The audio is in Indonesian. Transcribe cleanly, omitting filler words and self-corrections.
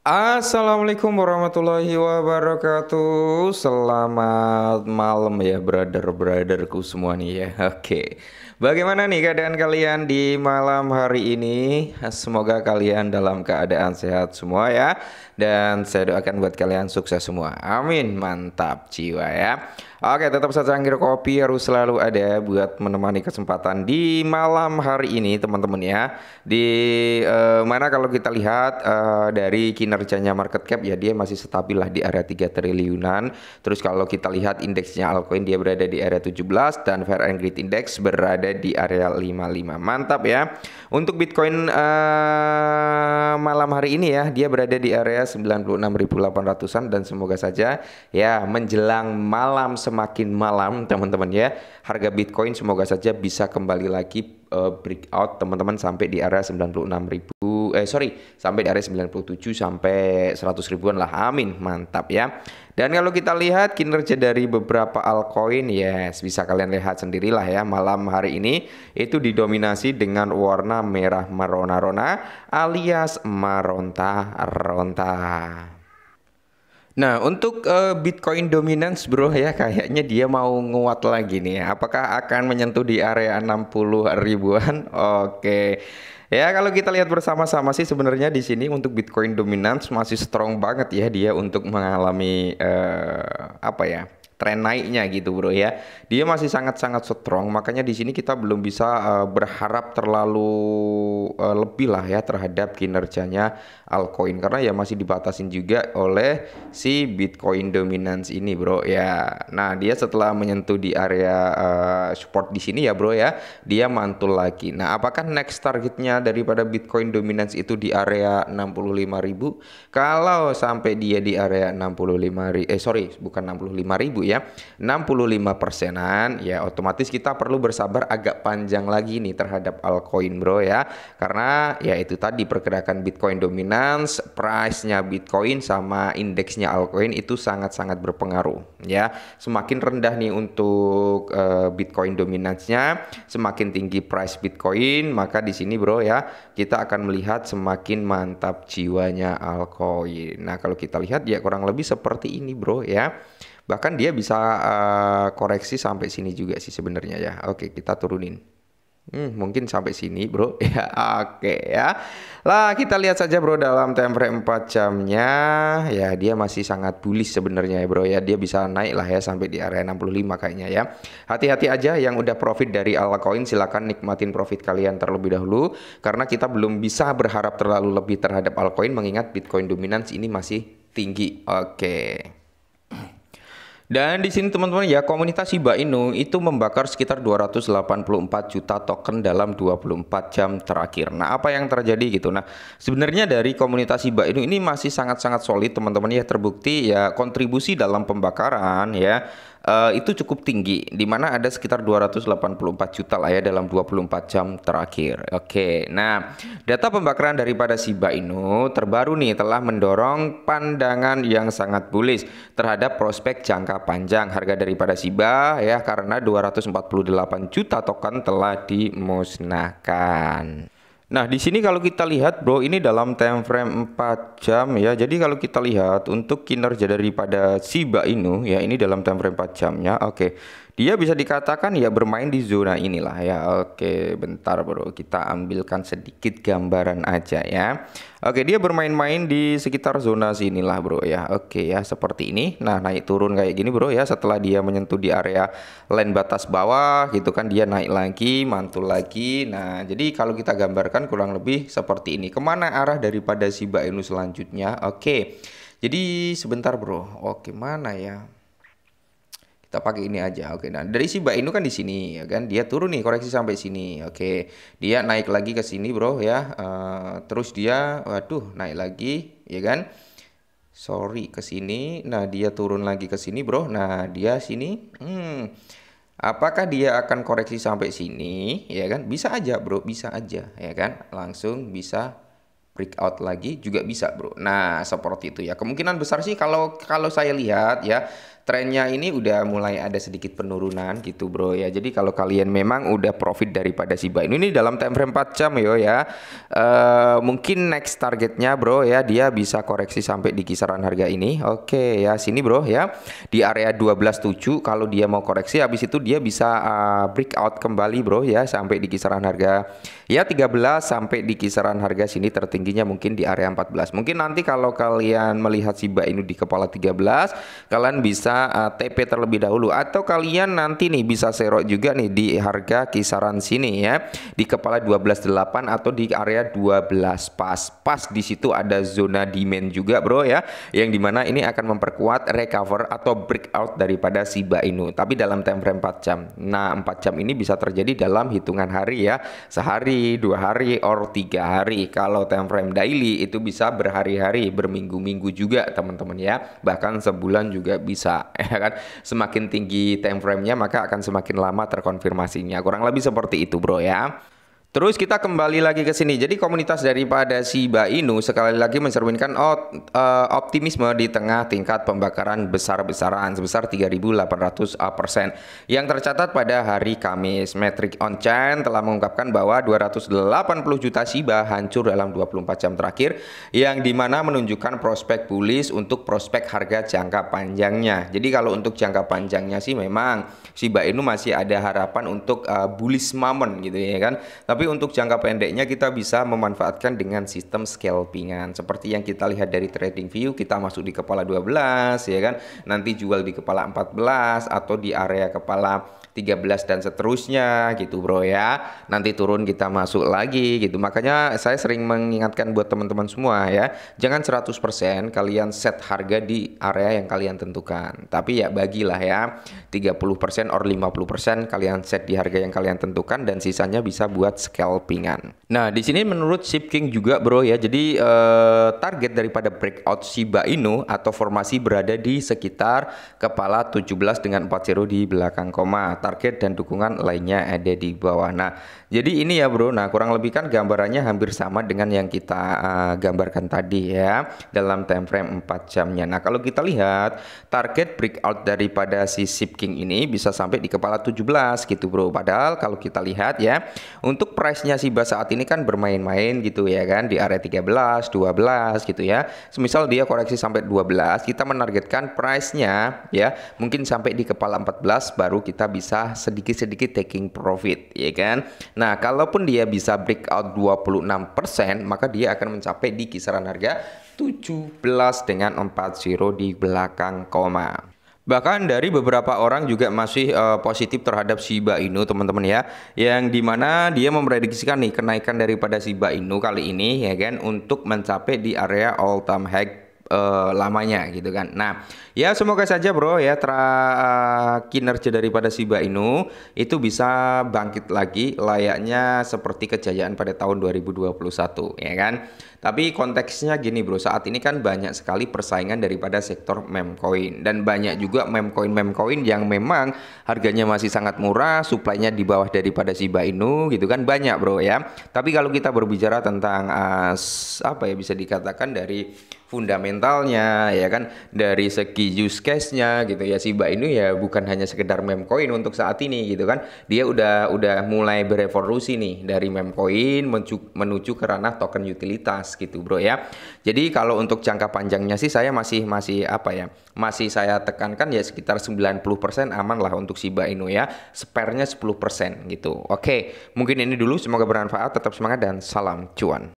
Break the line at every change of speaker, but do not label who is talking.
Assalamualaikum warahmatullahi wabarakatuh. Selamat malam ya brother-brotherku semua nih ya. Oke. Bagaimana nih keadaan kalian di malam hari ini? Semoga kalian dalam keadaan sehat semua ya. Dan saya doakan buat kalian sukses semua. Amin. Mantap jiwa ya. Oke, tetap secangkir kopi harus selalu ada buat menemani kesempatan di malam hari ini teman-teman ya. Di mana kalau kita lihat dari kinerjanya market cap ya dia masih stabil lah di area 3 triliunan. Terus kalau kita lihat indeksnya altcoin dia berada di area 17 dan Fair and Greed Index berada di area 55. Mantap ya. Untuk Bitcoin malam hari ini ya dia berada di area 96.800-an dan semoga saja ya menjelang malam semakin malam teman-teman ya harga Bitcoin semoga saja bisa kembali lagi breakout teman-teman sampai di area 96.000 sampai di area 97 sampai 100 ribuan lah, amin, mantap ya. Dan kalau kita lihat kinerja dari beberapa altcoin, yes, bisa kalian lihat sendirilah ya malam hari ini itu didominasi dengan warna merah merona-rona alias maronta-ronta. Nah, untuk Bitcoin dominance bro ya kayaknya dia mau nguat lagi nih ya. Apakah akan menyentuh di area 60 ribuan? Oke. Ya, kalau kita lihat bersama-sama sih sebenarnya di sini untuk Bitcoin dominance masih strong banget ya dia untuk mengalami apa ya? Tren naiknya gitu bro ya. Dia masih sangat-sangat strong, makanya di sini kita belum bisa berharap terlalu lebih lah ya terhadap kinerjanya altcoin karena ya masih dibatasin juga oleh si Bitcoin dominance ini bro ya. Nah, dia setelah menyentuh di area support di sini ya bro ya, dia mantul lagi. Nah, apakah next targetnya daripada Bitcoin dominance itu di area 65.000? Kalau sampai dia di area 65.000 bukan 65.000 ya, 65 persenan ya otomatis kita perlu bersabar agak panjang lagi nih terhadap altcoin bro ya. Karena ya itu tadi pergerakan Bitcoin dominance, price-nya Bitcoin sama indeksnya altcoin itu sangat-sangat berpengaruh ya. Semakin rendah nih untuk Bitcoin dominance-nya, semakin tinggi price Bitcoin, maka di sini bro ya kita akan melihat semakin mantap jiwanya altcoin. Nah, kalau kita lihat ya kurang lebih seperti ini bro ya. Bahkan dia bisa koreksi sampai sini juga sih sebenarnya ya. Oke, kita turunin. Mungkin sampai sini bro ya, oke ya. Lah kita lihat saja bro dalam time frame 4 jamnya ya dia masih sangat bullish sebenarnya ya bro ya. Dia bisa naik lah ya sampai di area 65 kayaknya ya. Hati-hati aja yang udah profit dari altcoin, silakan nikmatin profit kalian terlebih dahulu karena kita belum bisa berharap terlalu lebih terhadap altcoin mengingat Bitcoin dominance ini masih tinggi. Oke. Dan di sini teman-teman ya komunitas Shiba Inu itu membakar sekitar 284 juta token dalam 24 jam terakhir. Nah, apa yang terjadi gitu? Nah, sebenarnya dari komunitas Shiba Inu ini masih sangat-sangat solid teman-teman ya, terbukti ya kontribusi dalam pembakaran ya itu cukup tinggi di mana ada sekitar 284 juta lah ya dalam 24 jam terakhir. Oke. Nah, data pembakaran daripada Shiba Inu terbaru nih telah mendorong pandangan yang sangat bullish terhadap prospek jangka panjang harga daripada Shiba ya karena 248 juta token telah dimusnahkan. Nah, di sini kalau kita lihat bro, ini dalam time frame 4 jam ya. Jadi kalau kita lihat untuk kinerja daripada Shiba Inu ya, ini dalam time frame 4 jamnya. Oke. Dia bisa dikatakan ya bermain di zona inilah ya. Oke, bentar bro, kita ambilkan sedikit gambaran aja ya. Oke, dia bermain-main di sekitar zona sinilah bro ya. Oke ya, seperti ini. Nah, naik turun kayak gini bro ya. Setelah dia menyentuh di area line batas bawah gitu kan, dia naik lagi, mantul lagi. Nah, jadi kalau kita gambarkan kurang lebih seperti ini. Kemana arah daripada Shiba Inu selanjutnya? Oke, jadi sebentar bro. Oke, mana ya? Kita pakai ini aja. Oke, nah dari Shiba Inu kan di sini ya kan, dia turun nih koreksi sampai sini. Oke, dia naik lagi ke sini bro ya. Terus dia, waduh, naik lagi ya kan. Sorry ke sini. Nah, dia turun lagi ke sini bro. Nah, dia sini. Apakah dia akan koreksi sampai sini? Ya kan, bisa aja bro, bisa aja ya kan. Langsung bisa breakout lagi juga bisa bro. Nah seperti itu ya, kemungkinan besar sih kalau saya lihat ya, trennya ini udah mulai ada sedikit penurunan gitu bro ya. Jadi kalau kalian memang udah profit daripada Shiba Inu ini dalam time frame 4 jam yo ya, mungkin next targetnya bro ya, dia bisa koreksi sampai di kisaran harga ini. Oke ya, sini bro ya, di area 12.7. Kalau dia mau koreksi habis itu dia bisa breakout kembali bro ya, sampai di kisaran harga ya 13, sampai di kisaran harga sini tertingginya mungkin di area 14. Mungkin nanti kalau kalian melihat Shiba Inu di kepala 13, kalian bisa TP terlebih dahulu, atau kalian nanti nih bisa serok juga nih di harga kisaran sini ya, di kepala 12.8 atau di area 12 pas di situ ada zona demand juga bro ya, yang dimana ini akan memperkuat recover atau breakout daripada Shiba Inu, tapi dalam time frame 4 jam. Nah 4 jam ini bisa terjadi dalam hitungan hari ya, sehari, 2 hari, or 3 hari. Kalau time frame daily itu bisa berhari-hari, berminggu-minggu juga teman-teman ya, bahkan sebulan juga bisa ya kan. Semakin tinggi time frame-nya maka akan semakin lama terkonfirmasinya, kurang lebih seperti itu bro ya. Terus kita kembali lagi ke sini. Jadi komunitas daripada Shiba Inu sekali lagi mencerminkan optimisme di tengah tingkat pembakaran besar-besaran sebesar 3.800%. Yang tercatat pada hari Kamis, Metric on Chain telah mengungkapkan bahwa 280 juta Shiba hancur dalam 24 jam terakhir, yang dimana menunjukkan prospek bullish untuk prospek harga jangka panjangnya. Jadi kalau untuk jangka panjangnya sih memang Shiba Inu masih ada harapan untuk bullish moment gitu ya kan. Tapi untuk jangka pendeknya kita bisa memanfaatkan dengan sistem scalpingan. Seperti yang kita lihat dari trading view, kita masuk di kepala 12 ya kan. Nanti jual di kepala 14 atau di area kepala 13 dan seterusnya gitu bro ya. Nanti turun kita masuk lagi gitu. Makanya saya sering mengingatkan buat teman-teman semua ya, jangan 100% kalian set harga di area yang kalian tentukan. Tapi ya bagilah ya, 30% or 50% kalian set di harga yang kalian tentukan, dan sisanya bisa buat scalpingan. Nah, di sini menurut Shipking juga bro ya. Jadi target daripada breakout Shiba Inu atau formasi berada di sekitar kepala 17 dengan 40 di belakang koma. Target dan dukungan lainnya ada di bawah. Nah, jadi ini ya bro. Nah, kurang lebih kan gambarannya hampir sama dengan yang kita gambarkan tadi ya, dalam time frame 4 jamnya. Nah, kalau kita lihat target breakout daripada si Shipking ini bisa sampai di kepala 17 gitu bro. Padahal kalau kita lihat ya, untuk price-nya Shiba saat ini kan bermain-main gitu ya kan, di area 13, 12 gitu ya. Semisal dia koreksi sampai 12, kita menargetkan price-nya ya mungkin sampai di kepala 14 baru kita bisa sedikit-sedikit taking profit ya kan. Nah, kalaupun dia bisa breakout 26%, maka dia akan mencapai di kisaran harga 17 dengan 40 di belakang koma. Bahkan dari beberapa orang juga masih positif terhadap Shiba Inu teman-teman ya, yang dimana dia memprediksikan nih kenaikan daripada Shiba Inu kali ini ya kan, untuk mencapai di area all time high lamanya gitu kan. Nah ya semoga saja bro ya kinerja daripada Shiba Inu itu bisa bangkit lagi layaknya seperti kejayaan pada tahun 2021 ya kan. Tapi konteksnya gini bro, saat ini kan banyak sekali persaingan daripada sektor meme coin, dan banyak juga meme coin yang memang harganya masih sangat murah, supply-nya di bawah daripada Shiba Inu gitu kan, banyak bro ya. Tapi kalau kita berbicara tentang apa ya, bisa dikatakan dari fundamentalnya ya kan, dari segi use case-nya gitu ya, Shiba Inu ya bukan hanya sekedar meme coin untuk saat ini gitu kan. Dia udah mulai berevolusi nih dari meme coin menuju ke ranah token utilitas gitu bro ya. Jadi kalau untuk jangka panjangnya sih saya masih apa ya, masih saya tekankan ya sekitar 90% aman lah untuk Shiba Inu ya, spare-nya 10% gitu. Oke, mungkin ini dulu, semoga bermanfaat, tetap semangat dan salam cuan.